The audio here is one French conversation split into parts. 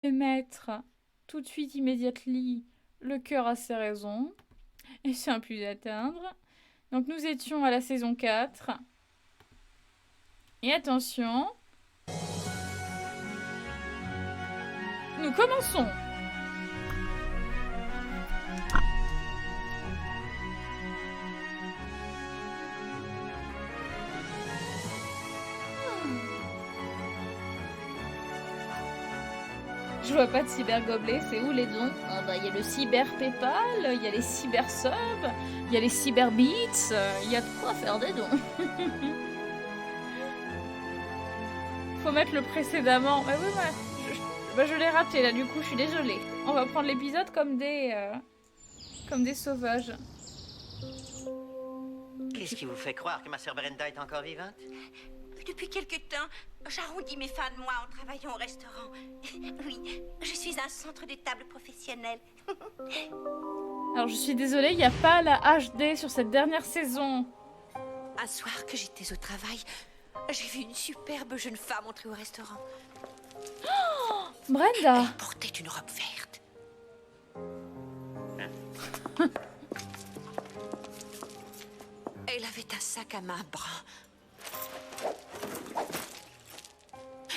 vais mettre tout de suite, immédiatement, le cœur à ses raisons. Et c'est un plus d'atteindre. Donc nous étions à la saison 4. Et attention. Nous commençons. Je vois pas de cybergobelet, c'est où les dons? Ah bah il y a le cyber PayPal, il y a les cyber subs, il y a les cyber beats, il y a de quoi faire des dons. Faut mettre le précédemment. Ah oui, je l'ai raté là, du coup je suis désolée. On va prendre l'épisode comme des sauvages. Qu'est-ce qui vous fait croire que ma sœur Brenda est encore vivante? Depuis quelque temps, j'arrondis mes fins de mois en travaillant au restaurant. Oui, je suis un centre de table professionnel. Alors je suis désolée, il n'y a pas la HD sur cette dernière saison. Un soir que j'étais au travail, j'ai vu une superbe jeune femme entrer au restaurant. Brenda! Elle portait une robe verte. Elle avait un sac à main brun.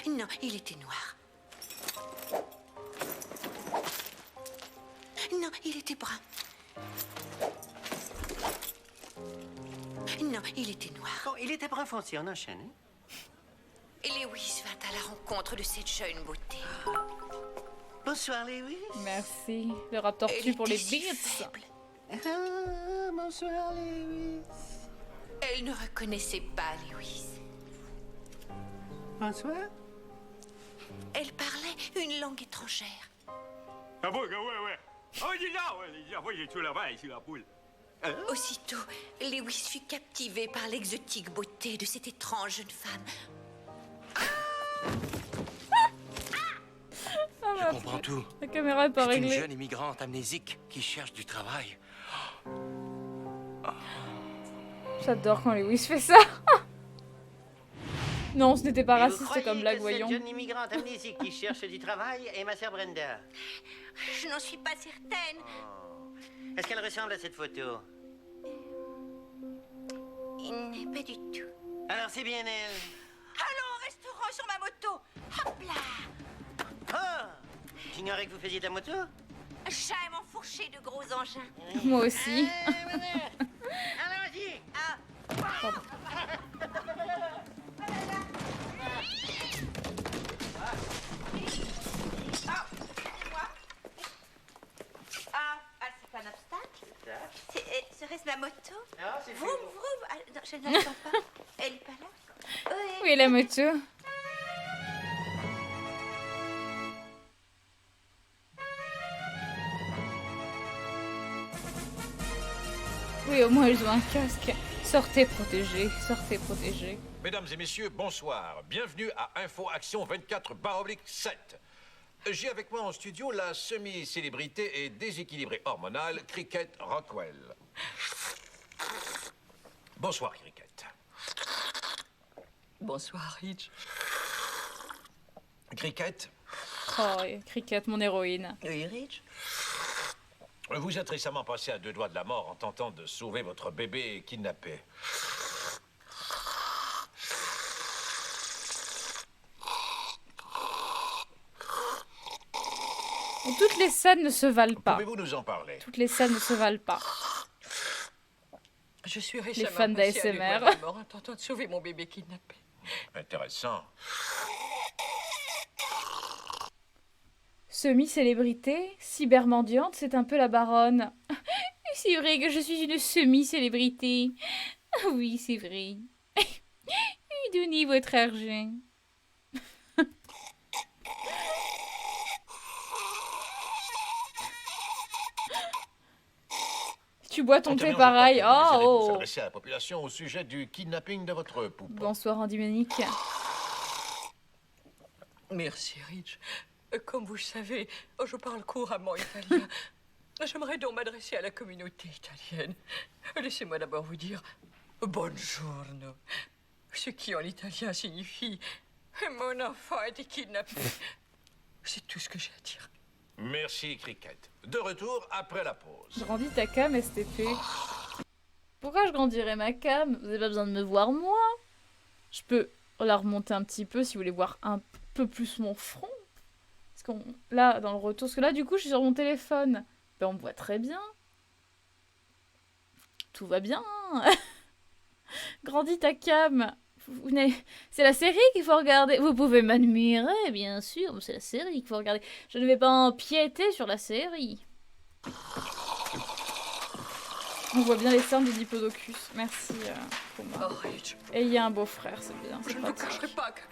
Non, il était noir. Non, il était brun. Non, il était noir. Bon, il était brun foncé, on enchaîne. Hein? Et Lewis vint à la rencontre de cette jeune beauté. Bonsoir, Lewis. Merci, le rap tortue pour les beats. Faible. Ah, bonsoir, Lewis. Elle ne reconnaissait pas Lewis. Bonsoir. Elle parlait une langue étrangère. Ah bon, ouais. Oh, dis là, ouais, j'ai tout là-bas, ici, la poule. Aussitôt, Lewis fut captivé par l'exotique beauté de cette étrange jeune femme. Ah, Je comprends tout. la caméra est pas C'est une réglée. jeune immigrante amnésique qui cherche du travail. J'adore quand Lewis fait ça. Non, ce n'était pas Et vous raciste croyez comme blague, que voyons. cette jeune immigrante amnésique qui cherche du travail est ma sœur Brenda? Je n'en suis pas certaine. Oh. Est-ce qu'elle ressemble à cette photo? Il n'est pas du tout. Alors c'est bien elle. Allons au restaurant sur ma moto. Hop là. Oh! J'ignorais que vous faisiez de la moto? J'aime enfourcher de gros engins. Moi aussi. Allons-y! Ah, excusez-moi. C'est pas un obstacle. Serait-ce ma moto? Ah, c'est Vroom, vroom. Ah, non, je ne l'entends pas. Elle est pas là? Oui. Oui, la moto. Oui, au moins ils ont un casque. Sortez protégés, sortez protégés. Mesdames et messieurs, bonsoir. Bienvenue à Info Action 24/7. J'ai avec moi en studio la semi-célébrité et déséquilibrée hormonale Cricket Rockwell. Bonsoir, Cricket. Bonsoir, Hitch. Cricket, Oh, Cricket, mon héroïne. Oui, Rich. vous êtes récemment passé à 2 doigts de la mort en tentant de sauver votre bébé kidnappé. Toutes les scènes ne se valent pas. Pouvez-vous nous en parler? Toutes les scènes ne se valent pas. Je suis récemment fans passée à 2 d'ASMR. doigts de la mort en tentant de sauver mon bébé kidnappé. Intéressant. Semi-célébrité, cybermendiante, c'est un peu la baronne. C'est vrai que je suis une semi-célébrité. Oui, c'est vrai. Donnez votre argent. Tu bois ton thé Antérieurement, pareil. je crois que vous allez vous Oh, adresser à la population au sujet du kidnapping de votre poupon. Bonsoir, Andy Monique. Merci, Rich. Comme vous le savez, je parle couramment italien. J'aimerais donc m'adresser à la communauté italienne. Laissez-moi d'abord vous dire buongiorno, ce qui en italien signifie mon enfant a été kidnappé. C'est tout ce que j'ai à dire. Merci, Cricket. De retour après la pause. Je grandis ta cam, STP. Pourquoi je grandirais ma cam? Vous avez pas besoin de me voir moi. Je peux la remonter un petit peu si vous voulez voir un peu plus mon front. Parce qu'on là, dans le retour, parce que là, du coup, je suis sur mon téléphone. Ben, on me voit très bien. Tout va bien. Grandis ta cam. C'est la série qu'il faut regarder. Vous pouvez m'admirer, bien sûr, mais c'est la série qu'il faut regarder. Je ne vais pas empiéter sur la série. On voit bien les cernes de Diplodocus. Merci, Thomas. Oh, Rich, Et il y a un beau-frère, c'est bien. je C'est ne vous pratique. cacherai pas que...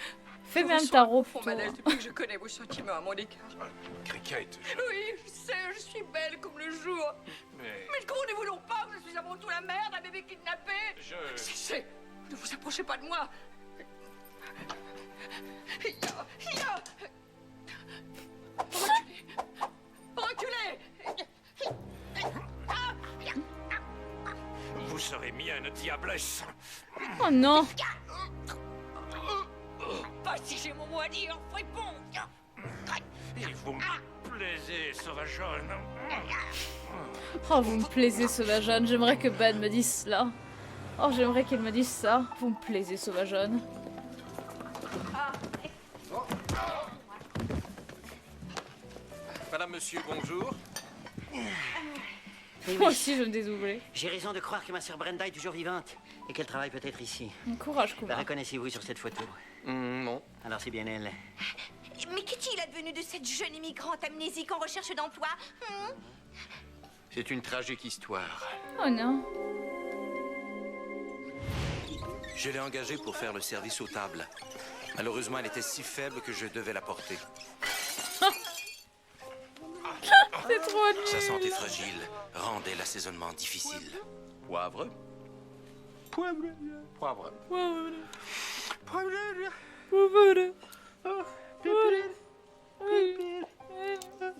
Fais je même ressens ta un robe, profond toi. malaise depuis que je connais vos sentiments à mon égard. Cricket, Oui, je sais, je suis belle comme le jour. mais... Mais comment ne voulons pas que je suis avant tout la mère d'un bébé kidnappé? Cessez, ne vous approchez pas de moi. Reculez. Vous serez mienne, diablesse. Oh non. Pas si j'ai mon mot à dire, réponds. Et vous me plaisez, sauvageonne. Oh, vous me plaisez, Sauvageonne. J'aimerais que Ben me dise cela. Oh, j'aimerais qu'il me dise ça. Vous me plaisez, Sauvageonne. Madame, monsieur, bonjour. Oui, Moi oui. aussi, je vais me dédoubler. J'ai raison de croire que ma sœur Brenda est toujours vivante et qu'elle travaille peut-être ici. Courage, La Kuma. reconnaissez-vous sur cette photo? Non. Alors c'est bien elle. Mais qu'est-il advenu de cette jeune immigrante amnésique en recherche d'emploi? C'est une tragique histoire. Oh non. Je l'ai engagée pour faire le service aux tables. Malheureusement, elle était si faible que je devais la porter. C'est trop nul. Sa santé fragile rendait l'assaisonnement difficile. Poivre. Poivre. Poivre.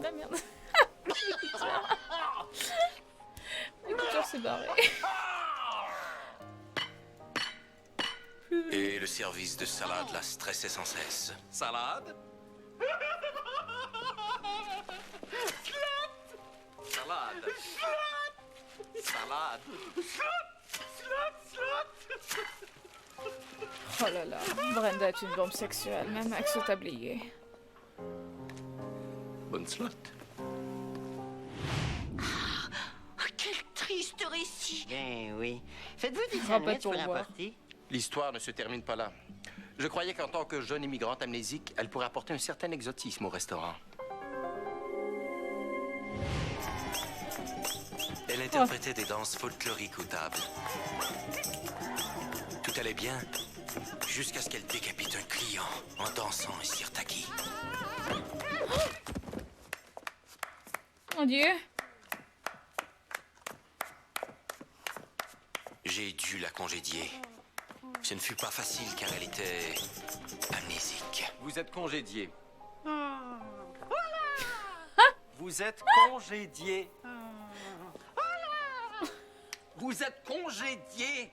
La merde. L'écouteur s'est barré. Et le service de salade la stressait sans cesse. Salade? Salade. Salade. Oh là là. Brenda est une bombe sexuelle, même avec ce tablier. Bonne slot. Quel triste récit. Ben oui. Faites-vous des Rappelle sandwichs pour pour un boire. party? L'histoire ne se termine pas là. Je croyais qu'en tant que jeune immigrante amnésique, elle pourrait apporter un certain exotisme au restaurant. Elle interprétait des danses folkloriques aux tables. Tout allait bien, jusqu'à ce qu'elle décapite un client en dansant un sirtaki. Mon Dieu. J'ai dû la congédier. Ce ne fut pas facile car elle était amnésique. Vous êtes congédié. Vous êtes congédié. Vous êtes congédié.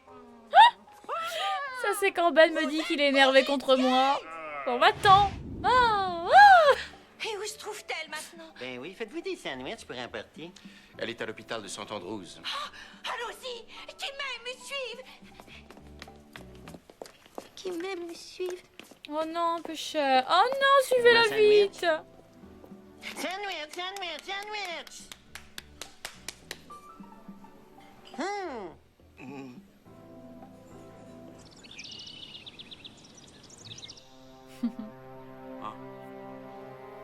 Ça, c'est quand Ben me dit qu'il est énervé contre moi. Bon, va-t'en. Ah, Et où se trouve-t-elle maintenant? Ben oui. Faites-vous des sandwichs pour un party? Elle est à l'hôpital de St. Andrews. Allons-y, qui m'aime me suive. Qui m'aime me suive. Oh non, peu cher. Oh non, suivez-la Un sandwich? vite. Sandwich, sandwich, sandwich!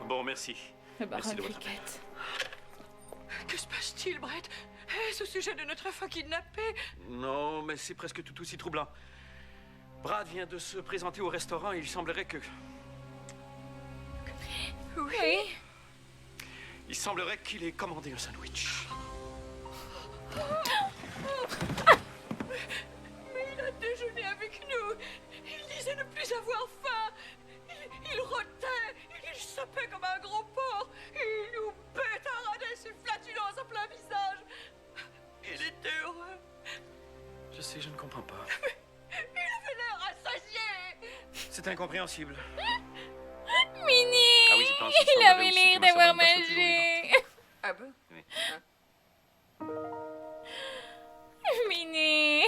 Bon, merci. Eh ben, Merci de votre Cricket. Que se passe-t-il, Brett? Est-ce au sujet de notre enfant kidnappé? Non, mais c'est presque tout aussi troublant. Brad vient de se présenter au restaurant et il semblerait que... Oui. Il semblerait qu'il ait commandé un sandwich. Mais il a déjeuné avec nous. Il disait ne plus avoir faim. Il rotait. Il sapait comme un gros porc. Il nous pétaradait ses flatulences en plein visage. Il était heureux. Je sais, je ne comprends pas. Il avait l'air rassasié. C'est incompréhensible. Mini. Ah oui, c'est France. Il avait l'air d'avoir mangé. Ah bon? Miné.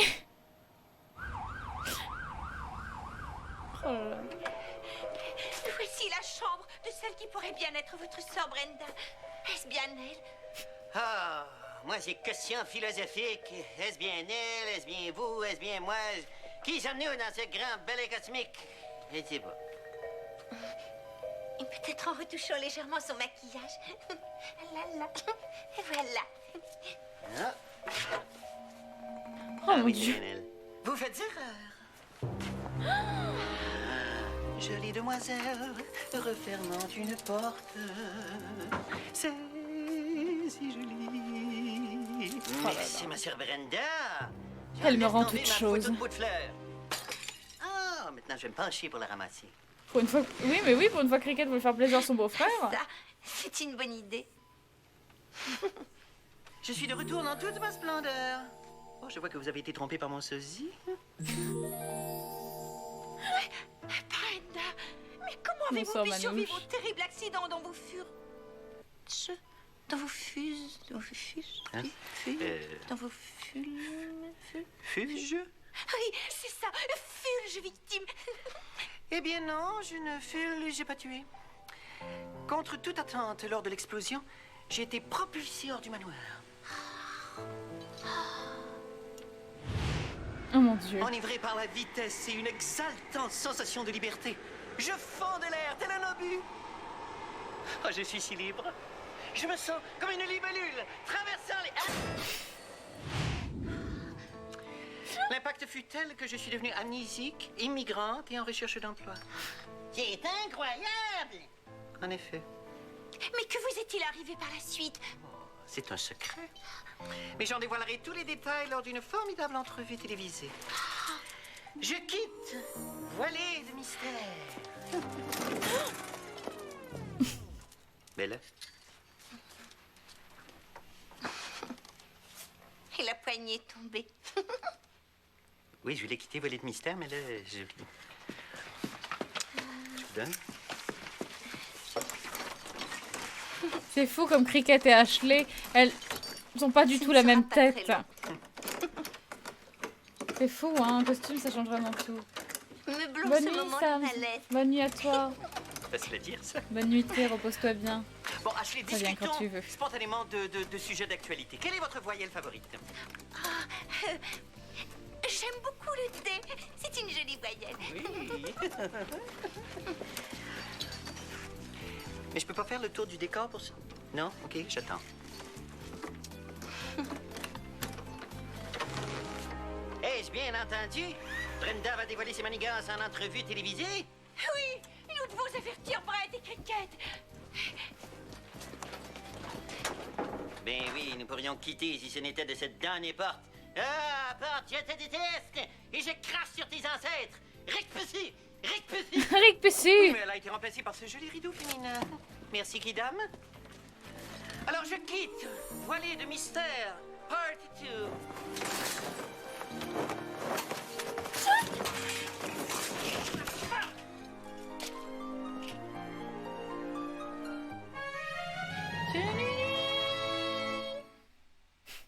Oh là là. Voici la chambre de celle qui pourrait bien être votre sœur Brenda. Est-ce bien elle? Ah, moi, j'ai question philosophique. Est-ce bien elle? Est-ce bien vous? Est-ce bien moi? Qui sommes-nous dans ce grand ballet cosmique? Je ne sais pas. Et peut-être en retouchant légèrement son maquillage. Là, là. Voilà. Ah. Oh mon oui, Dieu. c'est bien elle. Vous faites erreur. Ah, jolie demoiselle, refermant une porte. C'est si joli. Merci, ma sœur Brenda. Elle me Laisse rend tomber toute ma chose. photo de bout de fleurs. Ah, maintenant, je vais me pencher pour la ramasser. Pour une fois... Oui, mais oui, pour une fois, Cricket veut faire plaisir à son beau-frère. Ça, c'est une bonne idée. Je suis de retour dans toute ma splendeur. Oh, je vois que vous avez été trompé par mon sosie. Brenda, mais comment avez-vous Bonsoir, pu Manouche. survivre au terrible accident dont vous furent... Dans vos fuses... Dans vos fuses... Hein? Dans vos fulmes... Fuge? Oui, c'est ça, fulge victime. Eh bien non, je ne fus pas tué. Contre toute attente, lors de l'explosion, j'ai été propulsé hors du manoir. Oh mon Dieu. Enivré par la vitesse et une exaltante sensation de liberté, je fonds de l'air tel un obus. Oh, je suis si libre. Je me sens comme une libellule traversant les... Ah! L'impact fut tel que je suis devenue amnésique, immigrante et en recherche d'emploi. C'est incroyable! En effet, Mais que vous est-il arrivé par la suite? c'est un secret. Mais j'en dévoilerai tous les détails lors d'une formidable entrevue télévisée. Je quitte, voilée de mystère. Belle. Et la poignée est tombée. Oui, je l'ai quitté, voilée de mystère, mais là, je vous donne. C'est fou comme Cricket et Ashley, elles ont pas du tout la même sera pas tête. très long. C'est fou, hein, un costume ça change vraiment tout. Meublons Bonne ce nuit, moment Sam. de malaise. Bonne nuit à toi. Ça se fait dire, ça. Bonne nuitée, repose-toi bien. Bon, Ashley, Très bien, quand discutons tu veux. spontanément de sujets d'actualité. Quelle est votre voyelle favorite? J'aime beaucoup le thé. C'est une jolie voyelle. Oui. Mais je peux pas faire le tour du décor pour ça? Non? Ok, j'attends. Ai-je bien entendu? Brenda va dévoiler ses manigances en entrevue télévisée? Oui, nous devons avertir Brett et Cricket. Ben oui, nous pourrions quitter si ce n'était de cette damnée porte. Ah, porte, je te déteste! Et je crache sur tes ancêtres! Recpussu! Recpussu! Rick Oui, Pessu. mais elle a été remplacée par ce joli rideau féminin. Merci, Kidam. Alors je quitte, voilée de mystère, part 2.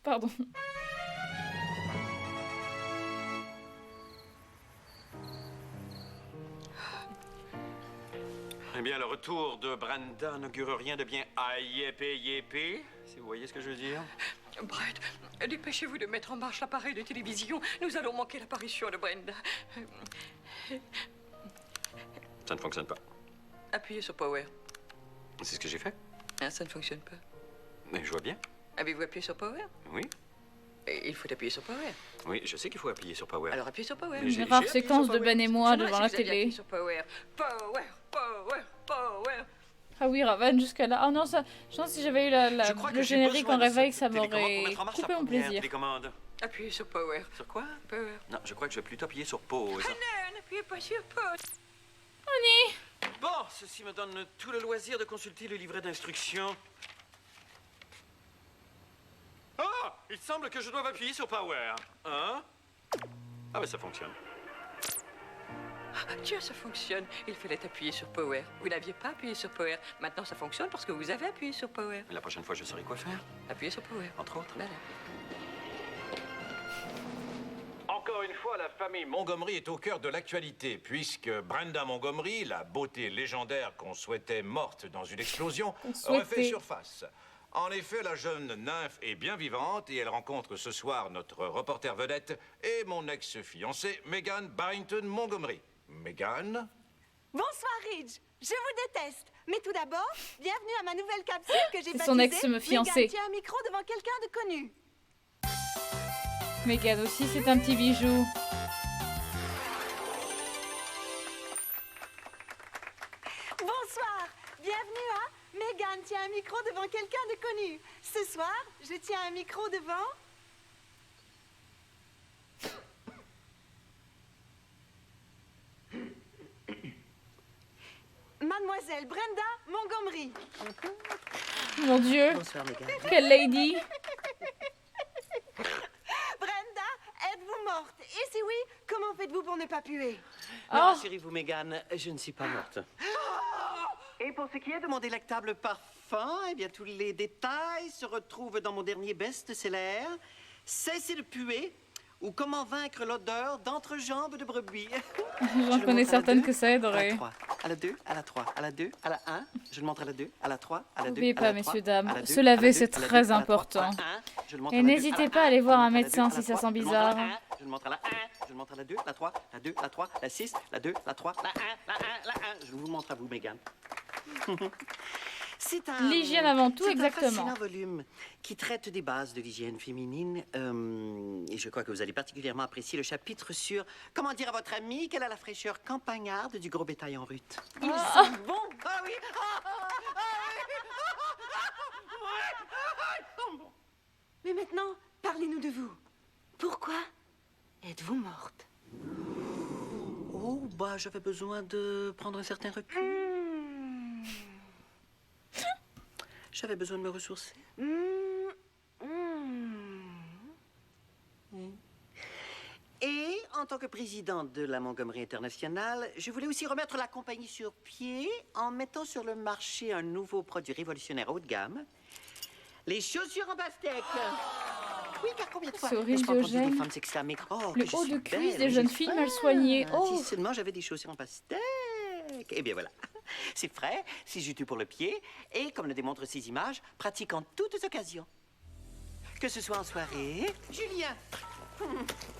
Pardon. Eh bien, le retour de Brenda n'augure rien de bien yépé, si vous voyez ce que je veux dire. Brett, dépêchez-vous de mettre en marche l'appareil de télévision. Nous allons manquer l'apparition de Brenda. Ça ne fonctionne pas. Appuyez sur Power. C'est ce que j'ai fait. Hein, ça ne fonctionne pas. Mais je vois bien. Avez-vous appuyé sur Power? Oui. Et il faut appuyer sur Power. Oui, je sais qu'il faut appuyer sur Power. Alors appuyez sur Power. Mais j'ai- Une rare appuyé séquence sur de Power. Ben et moi J'aimerais devant si la vous aviez appuyé télé. sur Power. Power, Power, Power. Ah oui, Raven jusqu'à là. Ah non, ça. Je pense que si j'avais eu Je crois que le j'ai générique besoin en de réveil, cette ça télécommande pour m'aurait mettre en marche la coupé mon première plaisir. télécommande. Appuyez sur Power. Sur quoi? Power. Non, je crois que je vais plutôt appuyer sur pause. Non, n'appuyez pas sur Power. Bon, ceci me donne tout le loisir de consulter le livret d'instructions. Ah! Il semble que je doive appuyer sur Power. Hein? Ah, ben ça fonctionne. Tiens, ça fonctionne. Il fallait appuyer sur Power. Vous n'aviez pas appuyé sur Power. Maintenant, ça fonctionne parce que vous avez appuyé sur Power. La prochaine fois, je saurai quoi faire, Appuyez sur Power. entre autres. Voilà. Encore une fois, la famille Montgomery est au cœur de l'actualité, puisque Brenda Montgomery, la beauté légendaire qu'on souhaitait morte dans une explosion, refait surface. En effet, la jeune nymphe est bien vivante et elle rencontre ce soir notre reporter vedette et mon ex-fiancée, Megan Barrington Montgomery. Megan? Bonsoir, Ridge. Je vous déteste. Mais tout d'abord, bienvenue à ma nouvelle capsule que j'ai C'est baptisée son ex-fiancé. Megan tient un micro devant quelqu'un de connu. Megan aussi, c'est un petit bijou. Bonsoir. Bienvenue à Megan tient un micro devant quelqu'un de connu. Ce soir, je tiens un micro devant... Mademoiselle Brenda Montgomery. Mon Dieu, Bonsoir, Megan. quelle lady. Brenda, êtes-vous morte? Et si oui, comment faites-vous pour ne pas puer? Mais Oh. rassurez-vous, Megan, je ne suis pas morte. Et pour ce qui est de mon délectable parfum, eh bien, tous les détails se retrouvent dans mon dernier best-seller, Cessez de puer ou comment vaincre l'odeur d'entrejambe de brebis. J'en connais certaines que ça aiderait. À la 2, à la 3, à la 2, à la 1. Je le montre à la 2, à la 3, à la 2. N'oubliez à pas, la 3, messieurs, dames, à la 2, se laver, à la c'est 2, à la très 2, à la 3, important. à la 1, je le montre Et à la 2, n'hésitez à la pas à 1, aller voir je un le montre à la médecin 2, si à ça la sent 3, bizarre. Je le montre à la 1, je le montre à la 2, la 3, la 2, la 3, la 6, la 2, la 3, la 1, la 1, la 1. Je vous le montre à vous, Megan. C'est un... L'hygiène avant tout, c'est exactement. un fascinant volume qui traite des bases de l'hygiène féminine. Et je crois que vous allez particulièrement apprécier le chapitre sur comment dire à votre amie qu'elle a la fraîcheur campagnarde du gros bétail en rut. Ils sont bons. Ah oui. Mais maintenant, parlez-nous de vous. Pourquoi êtes-vous morte? Oh, bah, j'avais besoin de prendre un certain recul. J'avais besoin de me ressourcer. Et en tant que présidente de la Montgomery International, je voulais aussi remettre la compagnie sur pied en mettant sur le marché un nouveau produit révolutionnaire haut de gamme. Les chaussures en pastèque. Oui, car combien de fois C'est horrible, n'ai-je pas entendu Diogène. des femmes s'exclamer « Oh, Le que je haut suis de cuisse belle, des je jeunes suis filles mal fine. soignées. Oh. Si seulement j'avais des chaussures en pastèque. Eh bien voilà, c'est frais, c'est juteux pour le pied et, comme le démontrent ces images, pratique en toutes occasions. Que ce soit en soirée... Julien,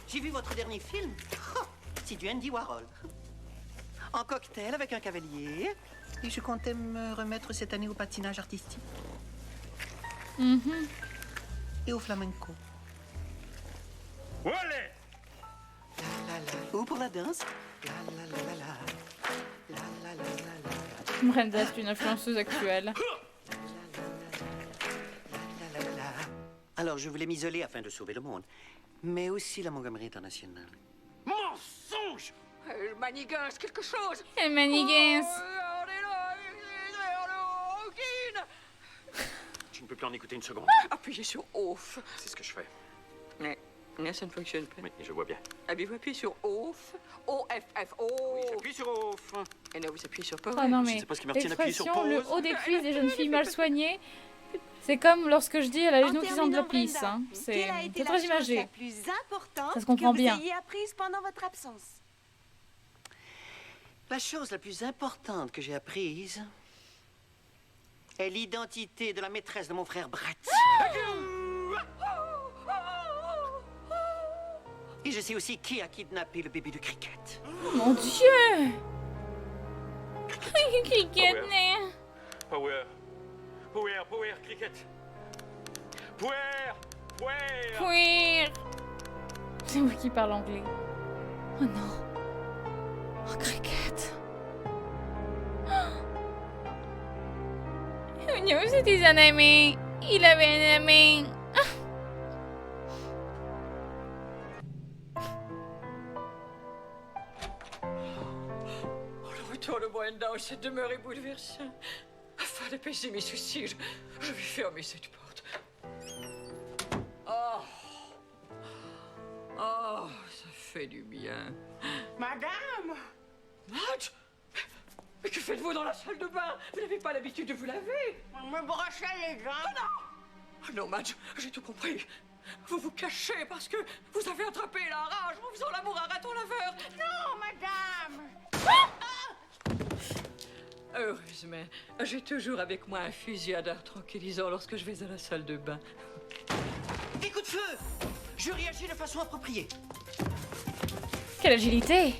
j'ai vu votre dernier film. Oh, c'est du Andy Warhol. En cocktail avec un cavalier. Et je comptais me remettre cette année au patinage artistique. Et au flamenco. Allez! Ou pour la danse. La la la la la. La la la la la. Brenda, c'est une influenceuse actuelle. La la la la. Alors, je voulais m'isoler afin de sauver le monde. Mais aussi la Montgomery International. Mensonge! Manigance, quelque chose. Et manigance. Je ne peux plus en écouter une seconde. Appuyez sur Off. C'est ce que je fais. Mais ça ne fonctionne pas. Oui, je vois bien. Avez-vous appuyé sur Off? O-F-F-O. Oui, j'appuie sur off. Et là, vous appuyez sur Power. Oh non, Je mais sais pas ce qui me retient d'appuyer sur l'expression, le pause. haut des cuisses des jeunes filles mal soignées, c'est comme lorsque je dis elle a les En genoux qui sentent terminant, le pisse. Brenda, Hein. quelle a été C'est la très chose imagé. la plus importante Ça se comprend que bien. vous ayez apprise pendant votre absence? La chose la plus importante que j'ai apprise est l'identité de la maîtresse de mon frère Brett. Et je sais aussi qui a kidnappé le bébé de Cricket. Oh mon Dieu. Cricket, né. Power. Power, Power, Cricket. Power! Power! Queer. C'est moi qui parle anglais. Oh non. Oh, Cricket. Oh non, c'était un ami. Il avait un ami. Oh, le retour de Brenda dans cette demeure est bouleversant. Afin d'apaiser mes soucis, je vais fermer cette porte. Oh. Oh, ça fait du bien. Madame, Madge! Mais que faites-vous dans la salle de bain? Vous n'avez pas l'habitude de vous laver? Me brosser les dents. Oh non, Madge, j'ai tout compris. Vous vous cachez parce que vous avez attrapé la rage en faisant l'amour à un raton laveur. Non, madame. Heureusement, j'ai toujours avec moi un fusil à dard tranquillisant lorsque je vais à la salle de bain. Des coups de feu! Je réagis de façon appropriée. Quelle agilité!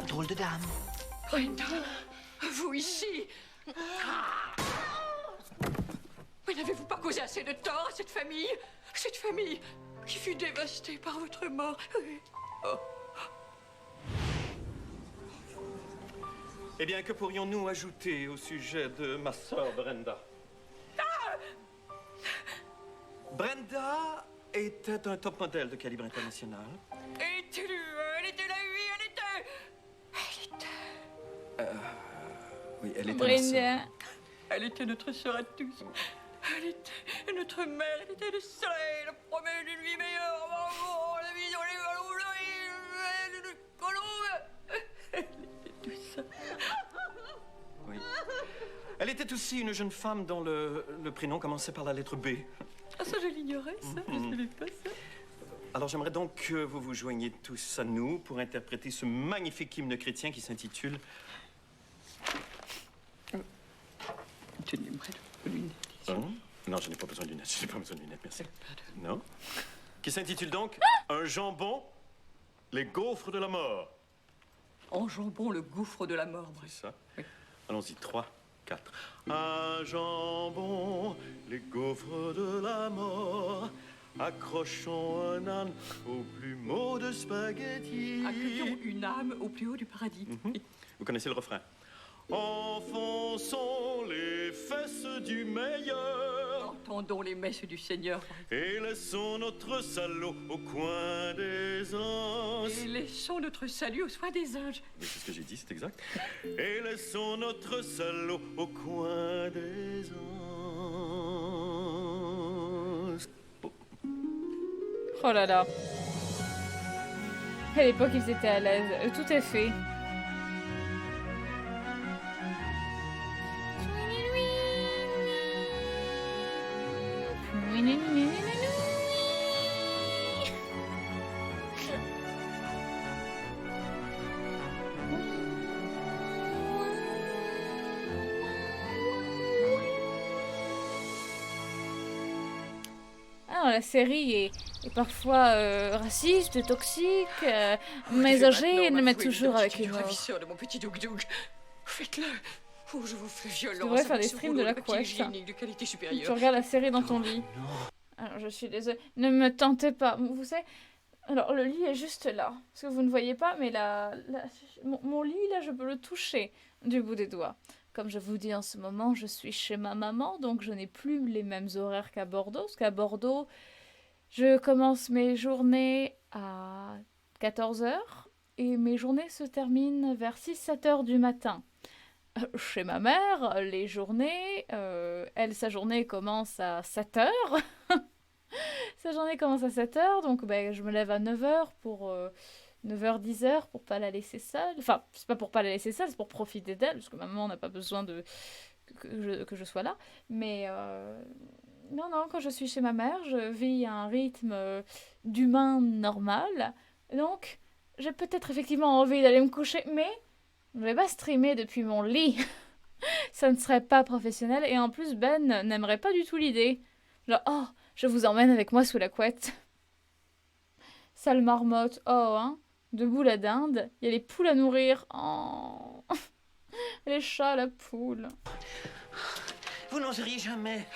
Drôle de dame. Brenda, vous ici? Mais n'avez-vous pas causé assez de tort à cette famille? Cette famille qui fut dévastée par votre mort. Oui. Oh. Eh bien, que pourrions-nous ajouter au sujet de ma sœur Brenda? Brenda était un top modèle de calibre international. Elle était là, oui, elle était... Oui, elle était Brenda. Elle était notre sœur à tous. Elle était notre mère, elle était le soleil, la promesse d'une vie meilleure. Oh, la vie dans les ballons, le colombe. Elle était tout ça. Oui. Elle était aussi une jeune femme dont le prénom commençait par la lettre B. Ah, ça, je l'ignorais, ça. Je ne savais pas ça. Alors, j'aimerais donc que vous vous joigniez tous à nous pour interpréter ce magnifique hymne chrétien qui s'intitule... Tenez-moi le lunettes. Non, je n'ai pas besoin de lunettes. Je n'ai pas besoin de lunettes, merci. Non. Qui s'intitule donc Un jambon, les gaufres de la mort. Enjambons le gouffre de la mort, C'est bref. ça? Oui. Allons-y, 3, 4. Un jambon, les gaufres de la mort. Accrochons un âne au plumeau de spaghetti. Accueillons une âme au plus haut du paradis. Vous connaissez le refrain. Enfonçons les fesses du meilleur Entendons les messes du Seigneur. et laissons notre salaud au coin des anges. Et laissons notre salut aux soins des anges. Oui, c'est ce que j'ai dit, c'est exact. Et laissons notre salaud au coin des anges. Oh là là. À l'époque, ils étaient à l'aise. Tout est fait. Alors, la série est parfois raciste, toxique, misogyne, mais toujours avec une humour. ravisseur de mon petit doug-doug. Faites-le. Ou je vous fais violence. Tu devrais faire avec des ce streams rouleau de la papier couette. hygiénique de qualité Tu supérieure. regardes la série dans ton lit. Alors, je suis désolée. Ne me tentez pas. Vous savez, alors le lit est juste là. Parce que vous ne voyez pas, mais mon lit, là, je peux le toucher du bout des doigts. Comme je vous dis en ce moment, je suis chez ma maman, donc je n'ai plus les mêmes horaires qu'à Bordeaux. Parce qu'à Bordeaux, je commence mes journées à 14h et mes journées se terminent vers 6-7 heures du matin. Chez ma mère, les journées, sa journée commence à 7 heures. Sa journée commence à 7 heures, donc je me lève à 9 heures pour 9h, 10h pour pas la laisser seule. Enfin, c'est pas pour pas la laisser seule, c'est pour profiter d'elle, parce que maman n'a pas besoin que je sois là. Mais non, quand je suis chez ma mère, je vis à un rythme d'humain normal. Donc, j'ai peut-être effectivement envie d'aller me coucher, mais je ne vais pas streamer depuis mon lit. Ça ne serait pas professionnel. Et en plus, Ben n'aimerait pas du tout l'idée. Genre, oh, je vous emmène avec moi sous la couette. Sale marmotte. Oh, hein. Debout la dinde. Il y a les poules à nourrir. Oh. Les chats, la poule. Vous n'oseriez jamais.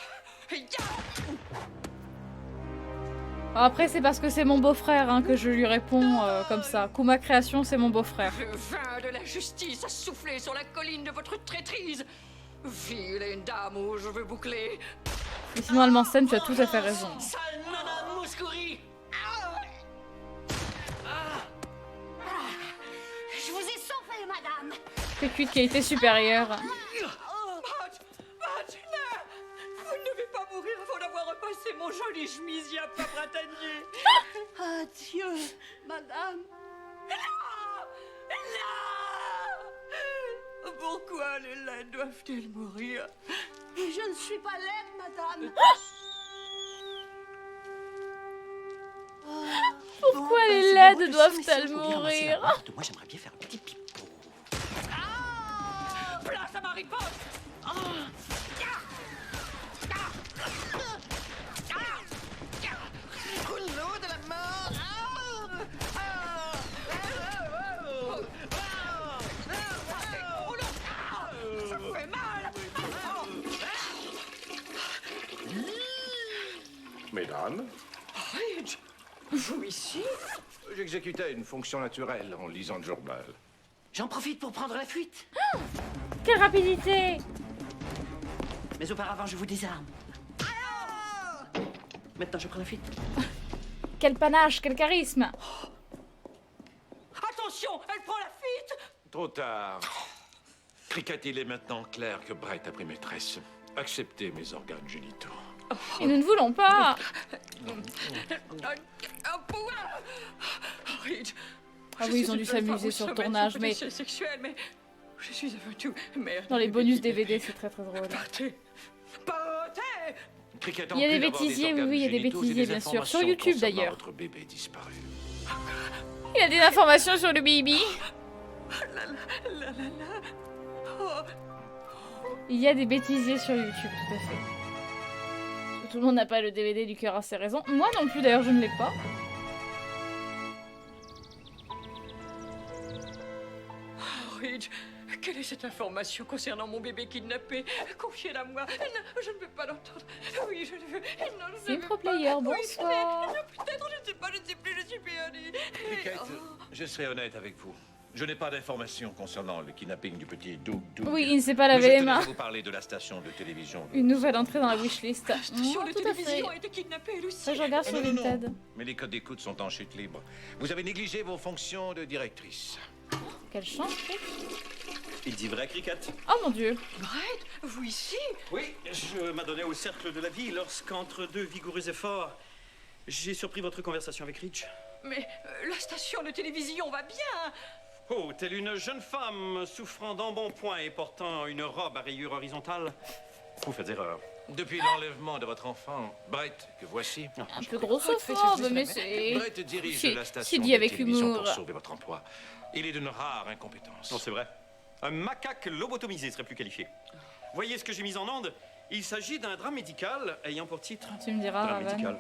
Après, c'est parce que c'est mon beau-frère hein, que je lui réponds comme ça. Kuma Création, c'est mon beau-frère. Le vin de la justice a soufflé sur la colline de votre traîtrise. Vilaine dame où je veux boucler. Et sinon, elle m'enseigne, tu as tout à fait raison. Sale nana Mouskouri! Je vous ai sauvé, madame. PQ de qualité supérieure. Madge, non! Vous ne devez pas mourir avant d'avoir repassé mon joli chemisier à plat printanier. Adieu, madame. Non! Pourquoi les laides doivent-elles mourir? Je ne suis pas laide, madame. Pourquoi les laides doivent-elles mourir? Moi, j'aimerais bien faire un petit pipeau. Place à Marie Potte! Rouleau de la mort. Ça fait mal! Mesdames, Ridge, vous ici? j'exécutais une fonction naturelle en lisant le journal. J'en profite pour prendre la fuite. Quelle rapidité! Mais auparavant, je vous désarme. Maintenant, je prends la fuite. Quel panache, quel charisme! Attention, elle prend la fuite! Trop tard. Cricket, il est maintenant clair que Brett a pris maîtresse. Acceptez mes organes génitaux. Et nous ne voulons pas! Ridge, Ah oui, ils ont dû s'amuser sur le tournage, mais sexuel, mais je suis avant tout mère. dans les bonus DVD, c'est très très drôle. Partez! Partez! Cricket, Il y a en des plus d'avoir bêtisiers, organes oui, il y a des génitaux, j'ai bêtisiers, bien sûr. informations Sur YouTube, concernant d'ailleurs. Votre bébé disparu. Il y a des informations sur le baby. Il y a des bêtisiers sur YouTube, tout à fait. Tout le monde n'a pas le DVD du cœur à ses raisons. Moi non plus, d'ailleurs, je ne l'ai pas. Ridge, quelle est cette information concernant mon bébé kidnappé? Confiez-la moi. Non, je ne veux pas l'entendre. Oui, je le veux. Non, je C'est ne une veux pro pas. player, Oui, bonsoir. peut-être, je ne sais pas, je ne sais plus, je suis perdue. Cricket, je serai honnête avec vous. Je n'ai pas d'informations concernant le kidnapping du petit Doug. Oui, il ne s'est pas Mais lavé je les tenais mains. à vous parler de la station de télévision. Une nouvelle entrée dans la wishlist. La station de Tout à fait. télévision a été kidnappée, elle aussi. Ça, je regarde sur Non, non, Vinted. mais les codes d'écoute sont en chute libre. Vous avez négligé vos fonctions de directrice. Quelle chance. Il dit vrai, Cricket? Oh mon dieu. Brett, vous ici? Oui, je m'adonnais au cercle de la vie lorsqu'entre deux vigoureux efforts, j'ai surpris votre conversation avec Rich. Mais la station de télévision va bien. Oh, telle une jeune femme souffrant d'embonpoint et portant une robe à rayures horizontales. Vous faites erreur. Depuis l'enlèvement de votre enfant, Brett, que voici. Un peu grossophobe, mais c'est... Brett dirige C'est- la c'est station dit de avec télévision humour. pour sauver votre emploi. Il est d'une rare incompétence. Non, c'est vrai. Un macaque lobotomisé serait plus qualifié. Voyez ce que j'ai mis en onde? Il s'agit d'un drame médical ayant pour titre... Tu me diras, Drame Ravan. médical.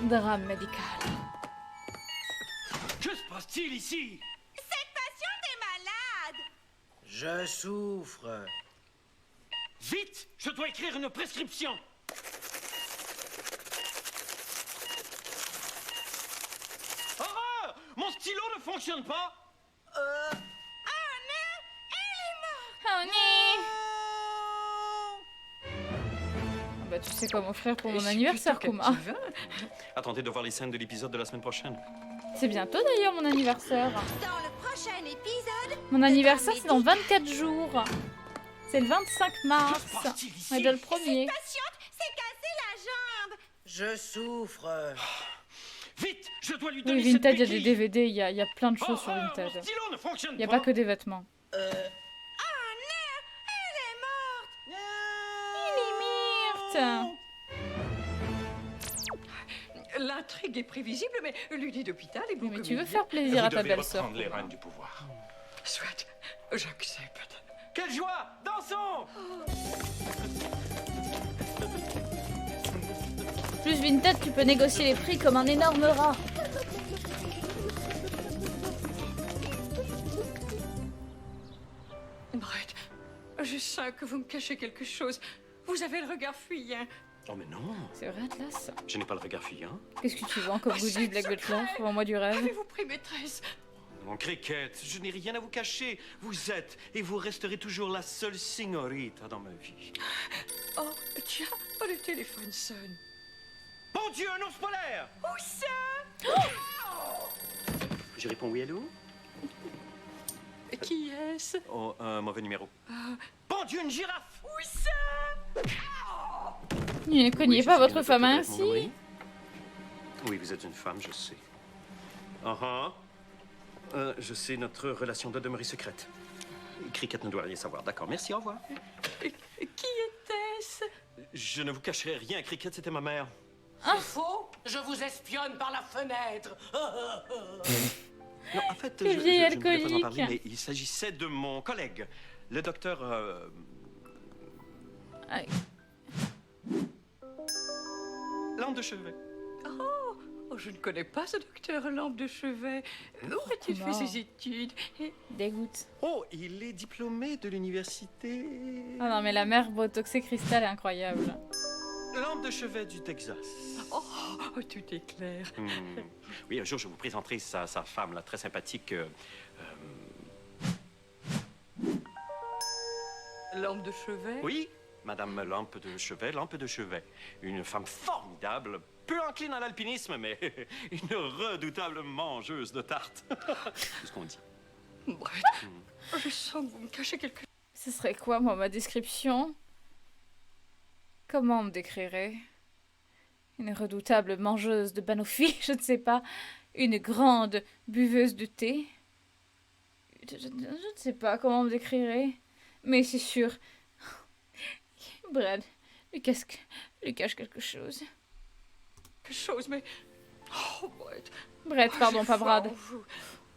Drame médical. Que se passe-t-il ici? Cette patiente est malade. Je souffre. Vite! Je dois écrire une prescription! Horreur! Mon stylo ne fonctionne pas! Oh non. Ah bah tu sais quoi m'offrir pour mon anniversaire, Kuma. Attendez de voir les scènes de l'épisode de la semaine prochaine. C'est bientôt d'ailleurs mon anniversaire. Dans le prochain épisode... Mon anniversaire c'est dans 24 jours. C'est le 25 mars. On est déjà le premier. Patiente s'est cassé la jambe. Je souffre. Vite! Je dois lui donner Oui, Vinted, il y a cette des béquille. DVD, il y a plein de choses sur Horreur! Vinted. Mon stylo ne fonctionne Il n'y a pas que des vêtements. Oh non, elle est morte. Il est Myrte. L'intrigue est prévisible, mais l'unité d'hôpital est Mais beaucoup tu veux mieux. faire plaisir à Vous ta devez belle-sœur. reprendre les rênes du pouvoir. Soit, j'accepte. Quelle joie! Dansons! Plus Vinted, tu peux négocier les prix comme un énorme rat. Brett, je sens que vous me cachez quelque chose. Vous avez le regard fuyant. Oh mais non! C'est vrai, Atlas. Je n'ai pas le regard fuyant. Qu'est-ce que tu vends comme goodie, Black Butler? Vends-moi du rêve. Avez-vous pris maîtresse? Mon Cricket, je n'ai rien à vous cacher. Vous êtes et vous resterez toujours la seule signorita dans ma vie. Oh, tiens, le téléphone sonne. Bon Dieu, un ours polaire! Où ça? Je réponds oui, allô? Qui est-ce? Oh, un mauvais numéro. Bon Dieu, une girafe! Où ça? Ne cognez je pas suis votre bien le femme docteur ainsi. Montgomery. Oui, vous êtes une femme, je sais. Je sais, notre relation de demeurer secrète. Cricket ne doit rien savoir. D'accord, merci, au revoir. Qui était-ce? Je ne vous cacherai rien, Cricket, c'était ma mère. C'est faux. Je vous espionne par la fenêtre. Non, en fait, Quel vieil je ne voulais pas en alcoolique. parler, mais il s'agissait de mon collègue, le docteur... Aïe. Lampe de chevet. Oh, je ne connais pas ce docteur Lampe de Chevet. Où a-t-il fait non. ses études? Dégoûte. Oh, il est diplômé de l'université... Ah non, mais la mère botoxée cristal est incroyable. Lampe de chevet du Texas. Oh, tout est clair. Oui, un jour, je vous présenterai sa femme, là, très sympathique. Lampe de Chevet? Oui, Madame Lampe de Chevet. Une femme formidable, peu encline à l'alpinisme, mais une redoutable mangeuse de tartes. C'est ce qu'on dit. Brett, je sens que vous me cachez quelque chose. Ce serait quoi, moi, ma description? Comment on me décrirait? Une redoutable mangeuse de banoffee, je ne sais pas. Une grande buveuse de thé. Je ne sais pas comment on me décrirait. Mais c'est sûr. Brad, lui cache quelque chose. Quelque chose, mais... Oh, Brett. Brett, pardon, J'ai pas foi Brad. en vous.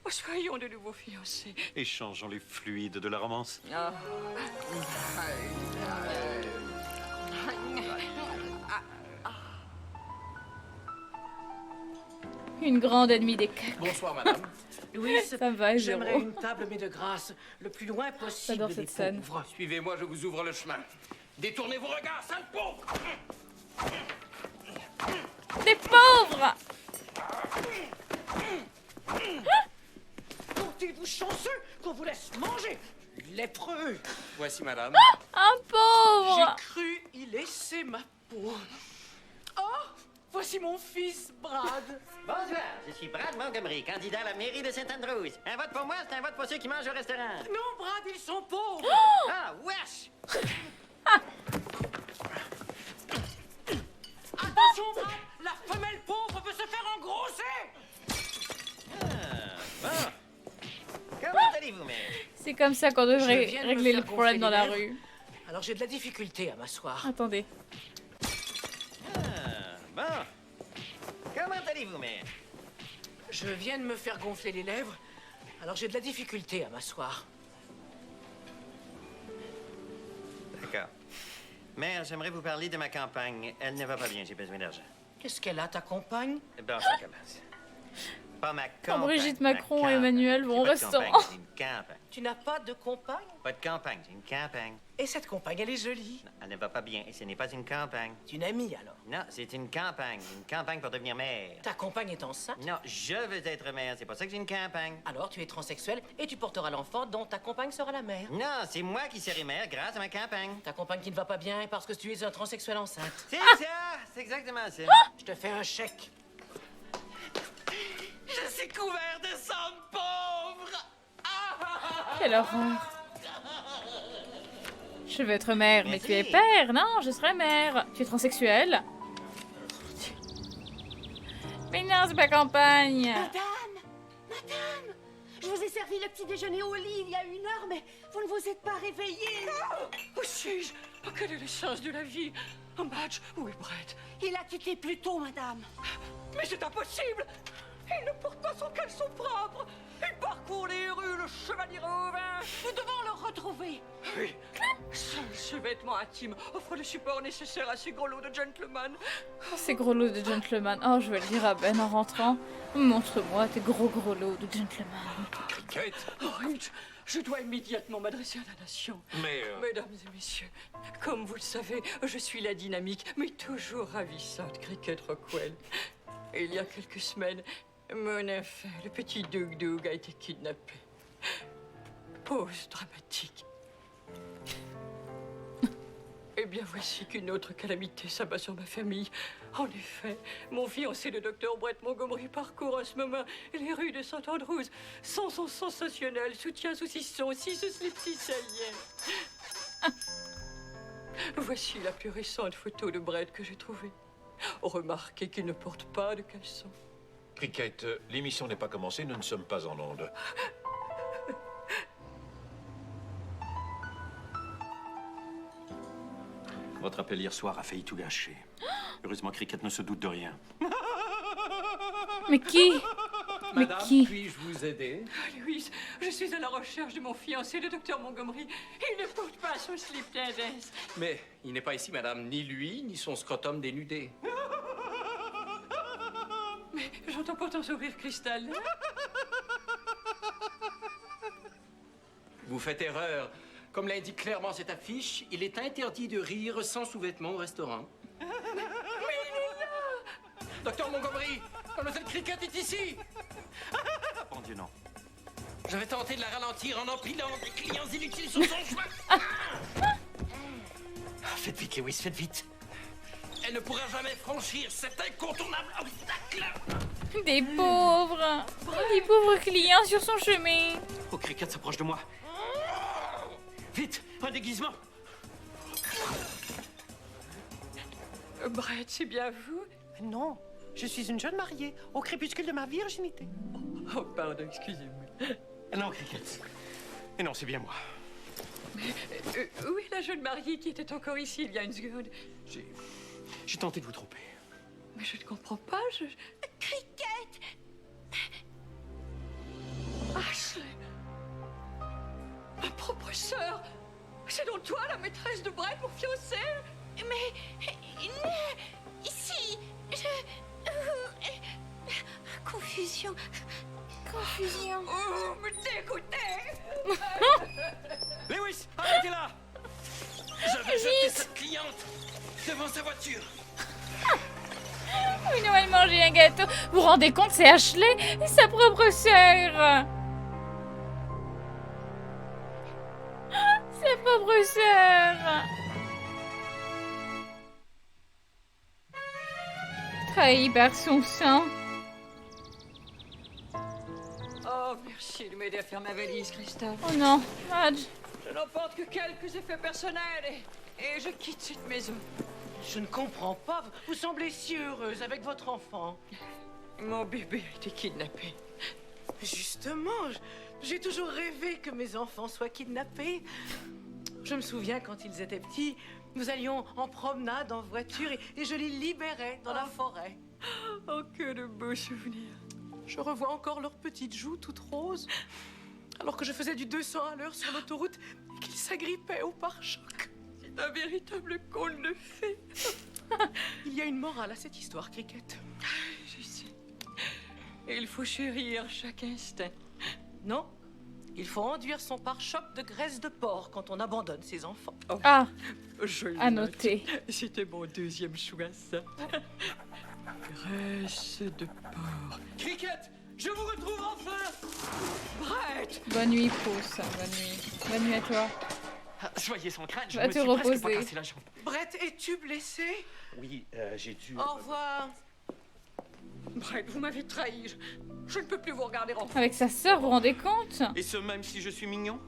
Oh, soyons de nouveau fiancés. Échangeons les fluides de la romance. Ah. Une grande ennemie des cacs. Bonsoir, madame. Louis, Ça va, j'aimerais zéro. une table, mais de grâce, le plus loin possible J'adore des cette scène. pauvres. Suivez-moi, je vous ouvre le chemin. Détournez vos regards, sale pauvre! Des pauvres! Portez-vous chanceux qu'on vous laisse manger, lépreux. Voici madame. Un J'ai pauvre! cru y laisser ma peau. Oh, voici mon fils, Brad. Bonsoir, je suis Brad Montgomery, candidat à la mairie de Saint-Andrews. Un vote pour moi, c'est un vote pour ceux qui mangent au restaurant. Non, Brad, ils sont pauvres. Ah, wesh! Attention, Brad, la femelle pauvre peut se faire engrosser. Bon. Comment allez-vous, mère? C'est comme ça qu'on Je devrait viens de me régler faire le problème gonfler dans les la lèvres. rue. Alors j'ai de la difficulté à m'asseoir. Attendez. Bon. Comment allez-vous, mère? Je viens de me faire gonfler les lèvres. Alors j'ai de la difficulté à m'asseoir. D'accord. Mère, j'aimerais vous parler de ma campagne. Elle ne va pas bien, j'ai besoin d'argent. Qu'est-ce qu'elle a, ta compagne? Bon, ça commence. Pas ma Quand campagne. Brigitte ma Macron et campagne. Emmanuel vont au J'ai pas de restaurant. campagne, c'est une campagne. Tu n'as pas de compagne? Pas de campagne, c'est une campagne. Et cette compagne, elle est jolie. Non, elle ne va pas bien et ce n'est pas une campagne. C'est une amie, alors. Non, c'est une campagne. Une campagne pour devenir mère. Ta compagne est enceinte? Non, je veux être mère, c'est pour ça que j'ai une campagne. Alors tu es transsexuel et tu porteras l'enfant dont ta compagne sera la mère. Non, c'est moi qui serai mère grâce à ma campagne. Ta compagne qui ne va pas bien est parce que tu es un transsexuel enceinte. C'est ça, c'est exactement ça. Je te fais un chèque. Je suis couvert de sang de pauvre. Quelle horreur. Je veux être mère, mais Merci. tu es père. Non, je serai mère. Tu es transsexuel. Mais non, c'est pas campagne. Madame, je vous ai servi le petit déjeuner au lit il y a 1 heure, mais vous ne vous êtes pas réveillée. Où suis-je? Oh, quelle est l'essence de la vie? Un match? Où est Brett? Il a quitté plus tôt, madame. Mais c'est impossible! Il ne porte pas son caleçon propre! Il parcourt les rues, le chevalier au vin! Nous devons le retrouver. Oui! Seul ce vêtement intime offre le support nécessaire à ces gros lots de gentleman. Oh, ces gros lots de gentleman. Oh, je vais le dire à Ben en rentrant. Montre-moi tes gros lots de gentleman. Cricket? Oh, Rich, je dois immédiatement m'adresser à la nation. Mais... Mesdames et messieurs, comme vous le savez, je suis la dynamique, mais toujours ravissante Cricket Rockwell. Et il y a quelques semaines, mon enfant, le petit Doug Doug, a été kidnappé. Pause dramatique. Eh bien, voici qu'une autre calamité s'abat sur ma famille. En effet, mon fiancé, le docteur Brett Montgomery, parcourt en ce moment les rues de Saint-Andrews. Son sensationnel, soutien saucisson, 6 slip 6 alien. Voici la plus récente photo de Brett que j'ai trouvée. Remarquez qu'il ne porte pas de caleçon. Cricket, l'émission n'est pas commencée, nous ne sommes pas en onde. Votre appel hier soir a failli tout gâcher. Heureusement, Cricket ne se doute de rien. Mais qui? Mais Madame, qui? puis-je vous aider? Louise, je suis à la recherche de mon fiancé, le docteur Montgomery. Il ne porte pas son slip d'index. Mais il n'est pas ici, madame. Ni lui, ni son scrotum dénudé. Mais j'entends pourtant sourire Cristal. Vous faites erreur. Comme l'indique clairement cette affiche, il est interdit de rire sans sous-vêtements au restaurant. Mais il est là! Docteur Montgomery, mademoiselle Cricket est ici! Bon Dieu, non. Je vais tenter de la ralentir en empilant des clients inutiles sur son chemin. Faites vite, Lewis, faites vite. Elle ne pourra jamais franchir cet incontournable obstacle. Des pauvres clients sur son chemin. Oh, Cricket s'approche de moi. Vite, un déguisement. Brett, c'est bien vous? Non, je suis une jeune mariée, au crépuscule de ma virginité. Oh, pardon, excusez-moi. Non, Cricket. Et non, c'est bien moi. Où est la jeune mariée qui était encore ici il y a une seconde? J'ai tenté de vous tromper. Mais je ne comprends pas, Cricket! Ashley! Ma propre sœur! C'est donc toi la maîtresse de Brett, mon fiancé? Mais... ici... Confusion. Confusion. Oh, me dégoûtez! Lewis, arrêtez là! Je vais jeter cette cliente devant sa voiture. Oui, non, elle mangeait un gâteau. Vous vous rendez compte, c'est Ashley et sa propre sœur. Sa propre sœur. Trahi par son sang. Oh, merci de m'aider à faire ma valise, Christophe. Oh non, Madge. Je n'emporte que quelques effets personnels et je quitte cette maison. Je ne comprends pas, vous semblez si heureuse avec votre enfant. Mon bébé a été kidnappé. Justement, j'ai toujours rêvé que mes enfants soient kidnappés. Je me souviens quand ils étaient petits, nous allions en promenade en voiture et je les libérais dans la forêt. Oh, que de beaux souvenirs. Je revois encore leurs petites joues toutes roses, alors que je faisais du 200 à l'heure sur l'autoroute et qu'ils s'agrippaient au pare-choc. C'est un véritable conte de fées. Il y a une morale à cette histoire, Cricket. Je sais. Et il faut chérir chaque instant. Non, il faut enduire son pare-choc de graisse de porc quand on abandonne ses enfants. Oh. Ah, Je à note. noter. C'était mon deuxième choix, ça. Graisse de porc. Cricket, je vous retrouve enfin. Brett! Bonne nuit, Pouce. Bonne nuit. Bonne nuit à toi. Soyez sans crainte, je Va me te suis presque pas reposer. cassé la jambe. Brett, es-tu blessé? Oui, j'ai dû... Au revoir. Brett, vous m'avez trahi. Je ne peux plus vous regarder en Avec sa sœur, vous vous rendez compte? Et ce même si je suis mignon?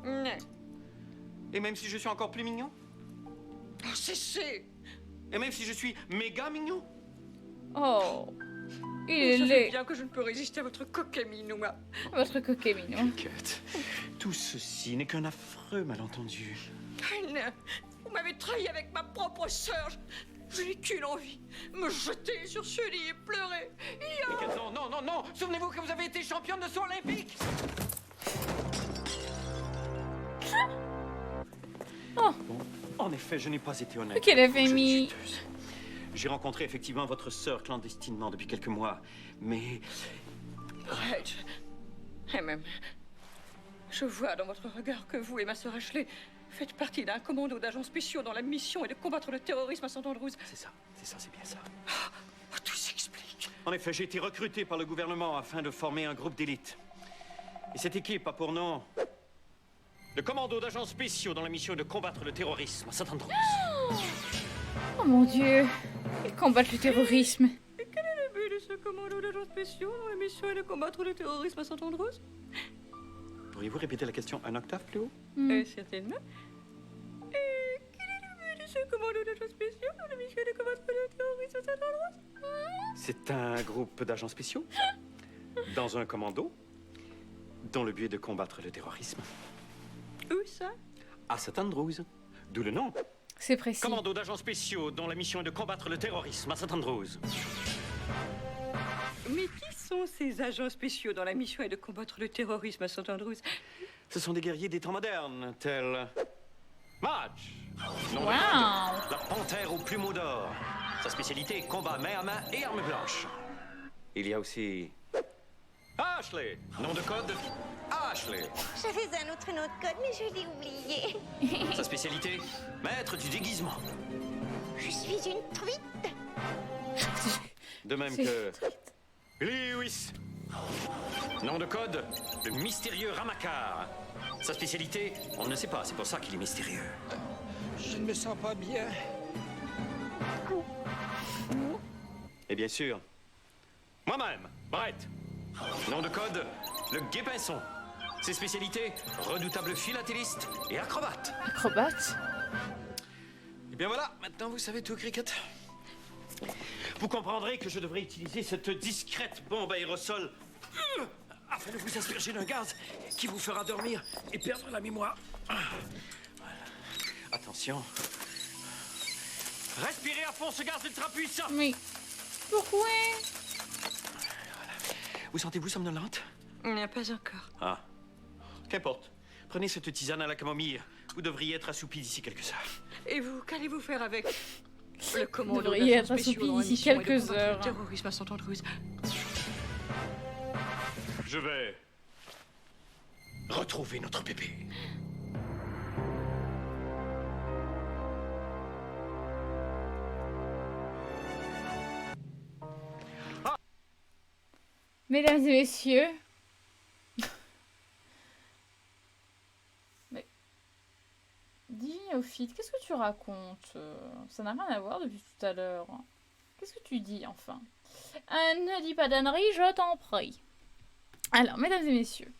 Non. Et même si je suis encore plus mignon? Oh, cessez! Et même si je suis méga mignon? Oh, il Vous est savez laid. bien que je ne peux résister à votre coquet minois. Votre coquet mignon. Cricket, tout ceci n'est qu'un affreux malentendu. Non. Vous m'avez trahi avec ma propre sœur. Je n'ai qu'une envie, me jeter sur ce lit et pleurer. Cricket, non, non, non, non! Souvenez-vous que vous avez été championne de saut olympique! Oh. Bon, en effet, je n'ai pas été honnête. Quelle avait Je suis mis. juteuse. J'ai rencontré effectivement votre sœur clandestinement depuis quelques mois, mais... Brett, et même, je vois dans votre regard que vous et ma sœur Ashley faites partie d'un commando d'agents spéciaux dont la mission est de combattre le terrorisme à Saint-Andrews. C'est bien ça. Tout s'explique. En effet, j'ai été recruté par le gouvernement afin de former un groupe d'élite. Et cette équipe a pour nom le commando d'agents spéciaux dont la mission est de combattre le terrorisme à Saint-Andrews. Oh mon Dieu. Ils combattent le terrorisme. Et quel est le but de ce commando d'agents spéciaux dont la mission est de combattre le terrorisme à Saint-Andrews? Pourriez-vous répéter la question un octave plus haut? Certainement. Et quel est le commando d'agents spéciaux dans la mission de combattre le terrorisme à Saint-Andrews. C'est un groupe d'agents spéciaux dans un commando dont le but est de combattre le terrorisme. Où ça? À St. Andrews. D'où le nom. C'est précis. Commando d'agents spéciaux dont la mission est de combattre le terrorisme à St. Andrews. Mais qui sont ces agents spéciaux dont la mission est de combattre le terrorisme à St. Andrews? Ce sont des guerriers des temps modernes, tels... March. Nom de Wow. code, la panthère aux plumeaux d'or. Sa spécialité, combat main à main et arme blanche. Il y a aussi... Ashley. Nom de code, Ashley. J'avais un autre nom de code, mais je l'ai oublié. Sa spécialité, maître du déguisement. Je suis une truite. De même que... Lewis. Nom de code, le mystérieux Ramacar. Sa spécialité, on ne sait pas, c'est pour ça qu'il est mystérieux. Je ne me sens pas bien. Et bien sûr, moi-même, Brett. Nom de code, le Guépinçon. Ses spécialités, redoutable philatéliste et acrobate. Acrobate? Et bien voilà, maintenant vous savez tout, Cricket. Vous comprendrez que je devrais utiliser cette discrète bombe à aérosol afin de vous asperger d'un gaz qui vous fera dormir et perdre la mémoire. Voilà. Attention. Respirez à fond ce gaz ultra puissant. Mais pourquoi? Vous sentez-vous somnolente? Pas encore. Ah. Qu'importe. Prenez cette tisane à la camomille. Vous devriez être assoupi d'ici quelques heures. Et vous, qu'allez-vous faire avec le commando devriez d'agents être spéciaux assoupi dont la d'ici mission est de quelques combattre heures. le terrorisme à St. Andrews? Je vais retrouver notre bébé. Mesdames et messieurs. Mais. Dis, Néophyte, qu'est-ce que tu racontes? Ça n'a rien à voir depuis tout à l'heure. Qu'est-ce que tu dis, enfin? Ne dis pas d'ânerie, je t'en prie. Alors, mesdames et messieurs,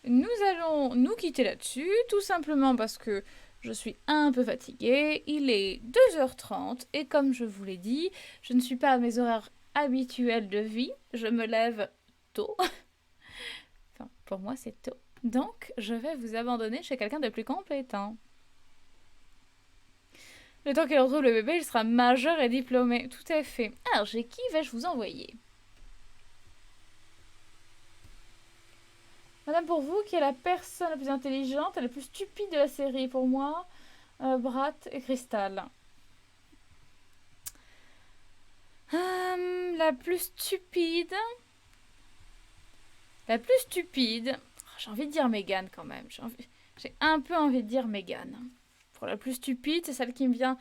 nous allons nous quitter là-dessus, tout simplement parce que je suis un peu fatiguée. Il est 2h30 et comme je vous l'ai dit, je ne suis pas à mes horaires habituels de vie. Je me lève tôt. Enfin, pour moi, c'est tôt. Donc, je vais vous abandonner chez quelqu'un de plus compétent. Le temps qu'il retrouve le bébé, il sera majeur et diplômé. Tout à fait. Alors, chez qui vais-je vous envoyer? Madame, pour vous, qui est la personne la plus intelligente et la plus stupide de la série, pour moi, Brat et Crystal. La plus stupide. La plus stupide. J'ai envie de dire Megan quand même. J'ai un peu envie de dire Megan. Pour la plus stupide, c'est celle qui me vient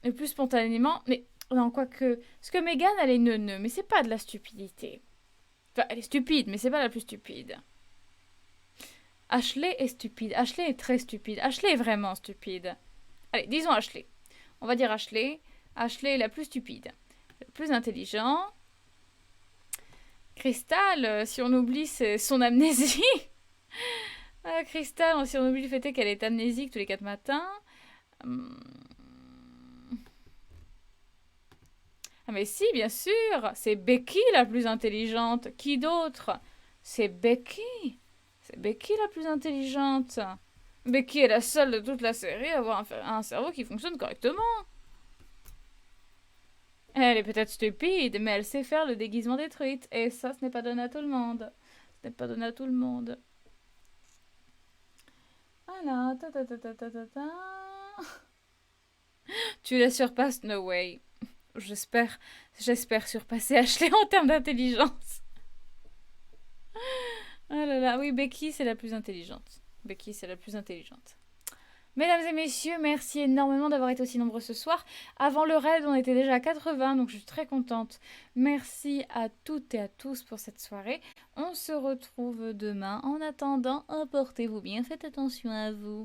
le plus spontanément. Mais non, quoique. Parce que Megan, elle est neuneu, mais c'est pas de la stupidité. Enfin, elle est stupide, mais c'est pas la plus stupide. Ashley est stupide. Ashley est très stupide. Ashley est vraiment stupide. Allez, disons Ashley. On va dire Ashley. Ashley est la plus stupide. Le plus intelligent. Crystal, si on oublie son amnésie. Crystal, si on oublie le fait qu'elle est amnésique tous les 4 matins. Ah mais si, bien sûr, c'est Becky la plus intelligente. Qui d'autre? C'est Becky. C'est Becky la plus intelligente. Becky est la seule de toute la série à avoir un cerveau qui fonctionne correctement. Elle est peut-être stupide, mais elle sait faire le déguisement des truites. Et ça, ce n'est pas donné à tout le monde. Ce n'est pas donné à tout le monde. Voilà. Tu la surpasses, no way. J'espère surpasser Ashley en termes d'intelligence. Ah là là, oui, Becky, c'est la plus intelligente. Becky, c'est la plus intelligente. Mesdames et messieurs, merci énormément d'avoir été aussi nombreux ce soir. Avant le raid, on était déjà à 80, donc je suis très contente. Merci à toutes et à tous pour cette soirée. On se retrouve demain. En attendant, portez-vous bien, faites attention à vous.